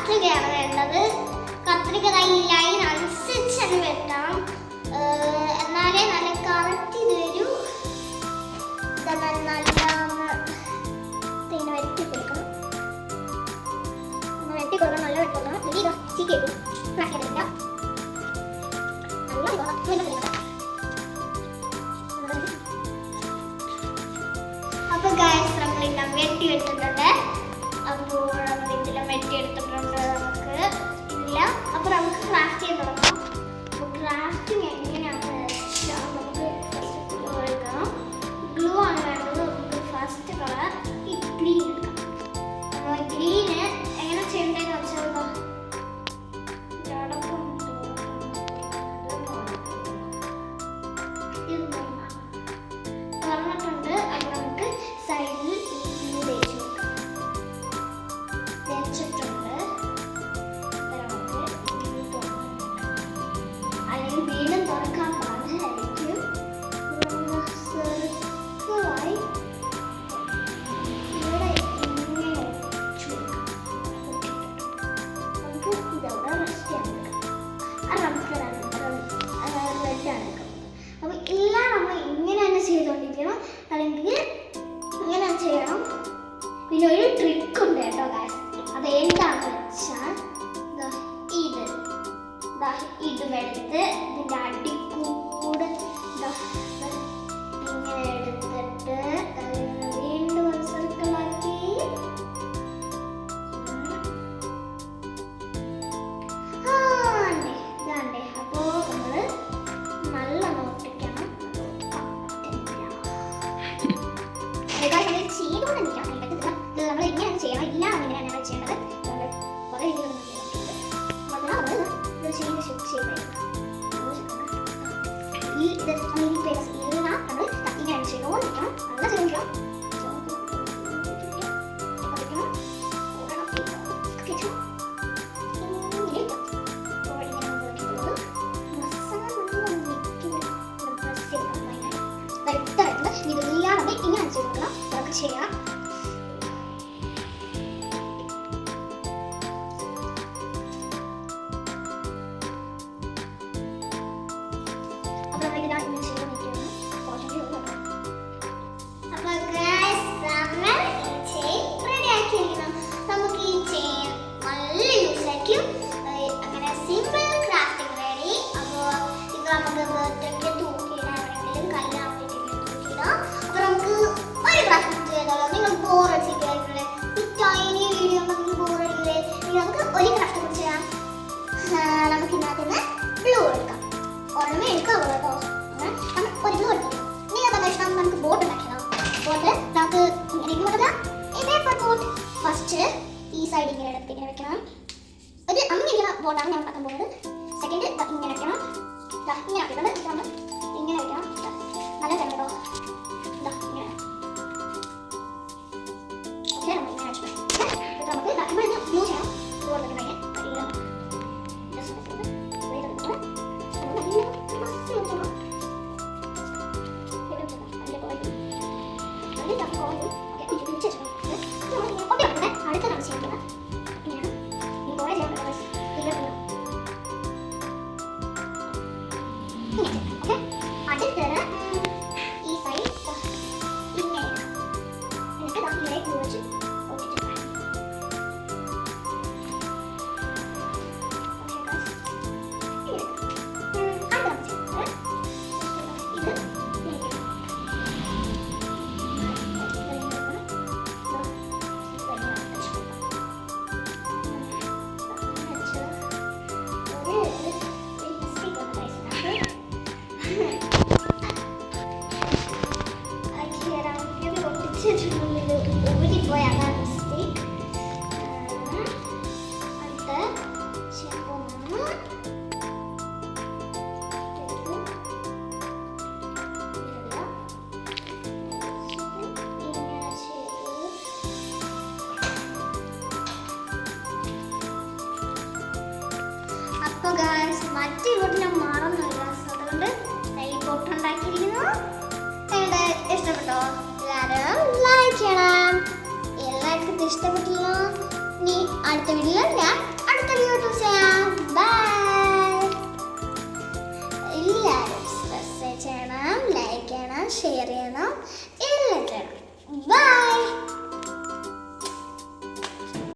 കത്രികയാണ് വേണ്ടത്. കത്രിക ഈ ലൈൻ അനുസരിച്ച് തന്നെ വെട്ടണം, എന്നാലേ നല്ല കറക്റ്റ് ഇത് വരൂ. നല്ല പിന്നെ വെട്ടിക്കൊടുക്കണം, വെട്ടിക്കൊടുക്കണം, നല്ല വെട്ടിക്കൊടുക്കണം. ഇത് ചീക്കേക്കും നല്ല അപ്പോൾ ഗൈസ് നമ്മളിങ്ങനെ വെട്ടിയെടുത്തിട്ടുണ്ട്. അപ്പോൾ നമ്മളിതെല്ലാം വെട്ടിയെടുത്തിട്ടുണ്ട്. നമുക്ക് ഇല്ല. അപ്പോൾ നമുക്ക് ക്രാഫ്റ്റ് ചെയ്ത് തുടങ്ങാം. അപ്പോൾ ക്രാഫ്റ്റിങ് എങ്ങനെയാണെന്ന് വെച്ചാൽ നമുക്ക് ഫസ്റ്റ് ഗ്ലൂ എടുക്കണം. ഗ്ലൂ ആണ് വേണ്ടത്. നമുക്ക് ഫസ്റ്റ് കളർ ഈ ഗ്രീൻ എടുക്കാം. അപ്പോൾ ഗ്രീന് എങ്ങനെ ചെയ്യേണ്ടതെന്ന് വെച്ചാൽ പറഞ്ഞിട്ടുണ്ട്. അപ്പോൾ നമുക്ക് സൈഡിൽ ഗ്ലൂ തേച്ച് കൊടുക്കാം. തേച്ചിട്ടുണ്ട്. അല്ലെങ്കിൽ വീണ്ടും തുറക്കാൻ പാടില്ലായിരിക്കും. സർക്കിളായി ഇവിടെ ഇങ്ങനെ വെച്ചു കൊടുക്കാം. നമുക്ക് ഇതവിടെ റെസ്റ്റ് ചെയ്യാൻ എടുക്കാം. അത് നമുക്ക് റെഡാണ് എടുക്കാം. അപ്പോൾ എല്ലാം നമ്മൾ ഇങ്ങനെ തന്നെ ചെയ്തുകൊണ്ടിരിക്കണം, അല്ലെങ്കിൽ ഇങ്ങനെ ചെയ്യണം. പിന്നെ ഒരു ട്രിക്ക് ഉണ്ട് കേട്ടോ ഗൈസ്. അത് എന്താണെന്ന് വെച്ചാൽ ഇതും എടുത്ത് ഇതിൻ്റെ അടിക്കൂടെ ഇങ്ങനെ എടുത്തിട്ട് വീണ്ടും ഒരു സർക്കിളാക്കി ഇതാണ്ടേ. അപ്പോൾ നമ്മൾ നല്ല നോട്ടിക്കണം. ചെയ്തുകൊണ്ടിരിക്കാം. ഇത് നമ്മൾ ഇങ്ങനെ ചെയ്യണം. എല്ലാം ഇങ്ങനെയാണ് ചെയ്യേണ്ടത്. പല രീതിയിലൊന്നും ചെയ്തിട്ടുണ്ട്. ഈ ഇത് നമ്മൾ ഇങ്ങനെ ചെയ്തുകൊണ്ടിരിക്കണം. നല്ല ചെയ്യണം. ഇതെല്ലാം നമ്മൾ ഇങ്ങനെ ചെയ്തെടുക്കണം. നമുക്ക് ചെയ്യാം. നമുക്ക് ഈ ചെയിൻ നല്ല യൂസ് ആയിരിക്കും. അങ്ങനെ സിമ്പിൾ ക്രാഫ്റ്റിംഗ് റെഡി. അപ്പോൾ ഇത് നമുക്ക് വീട്ടിലേക്ക് തൂക്കിയിടാണെങ്കിലും കല്ലാപ്പിലേക്ക് തൂക്കിയിടാം. അപ്പോൾ നമുക്ക് ഒരു ക്രാഫ്റ്റ് ചെയ്താലോ? നിങ്ങൾ ബോറടിച്ചിരിക്കുകയായിരുന്നില്ലേ? ഈ ടൈനി വീഡിയോ നമുക്ക് ബോറടിക്കില്ലേ? നമുക്ക് ഒരു ക്രാഫ്റ്റ് കുറിച്ച് ചെയ്യാം. നമുക്ക് ഇതിനകത്ത് നിന്ന് ബ്ലൂ എടുക്കാം. ഒരെണ്ണമേ എടുക്കാവൂ കേട്ടോ. നമ്മൾ ഒരു ബ്ലൂ എടുക്കാം. നിങ്ങൾക്ക് എന്താ ഇഷ്ടം? നമുക്ക് ബോട്ട് ഉണ്ടാക്കിയതാണ്. ബോട്ട് നമുക്ക് ഇങ്ങനെ കൊടുക്കാം. ഇതേപോലെ ബോട്ട് ഫസ്റ്റ് ഈ സൈഡ് ഇങ്ങനെ എടുത്ത് ഇങ്ങനെ വെക്കണം. ഒരു അങ്ങനെ ബോട്ടാണ് ഞാൻ ഉണ്ടാക്കാൻ പോകുന്നത്. സെക്കൻഡ് ഇങ്ങനെ വെക്കണം. ഇങ്ങനെ ആക്കിയിട്ടുണ്ട്. നമ്മൾ ഇങ്ങനെ വെക്കണം. നല്ല കേട്ടോ. ഇങ്ങനെ ഓക്കെ. നമ്മൾ ഇങ്ങനെ വെച്ചിട്ട് നമുക്ക് ഇവിടെ ബ്ലൂ ചെയ്യണം. ബ്ലൂ കൊടുത്തിട്ടുണ്ടെങ്കിൽ അടുത്തതാണ് ചെയ്യുന്നത്. ഈ പോലെ ചെയ്യാൻ ഓക്കെ. അടുത്തത് ഈ സൈഡ് ഇങ്ങനെ എന്നിട്ട് ഇങ്ങനെ കുറിച്ച് അപ്പോൾ ഗൈസ് മറ്റേ വീട്ടിൽ ഞാൻ മാറുന്നില്ല. അതുകൊണ്ട് ഈ പൊട്ടുണ്ടാക്കിയിരിക്കുന്നു. ഇഷ്ടപ്പെട്ടോ? എല്ലാവരും ലൈക്ക് ചെയ്യണം. എല്ലാവർക്കും ഇഷ്ടപ്പെട്ടില്ലോ. ഇനി അടുത്ത വീഡിയോയിൽ ഞാൻ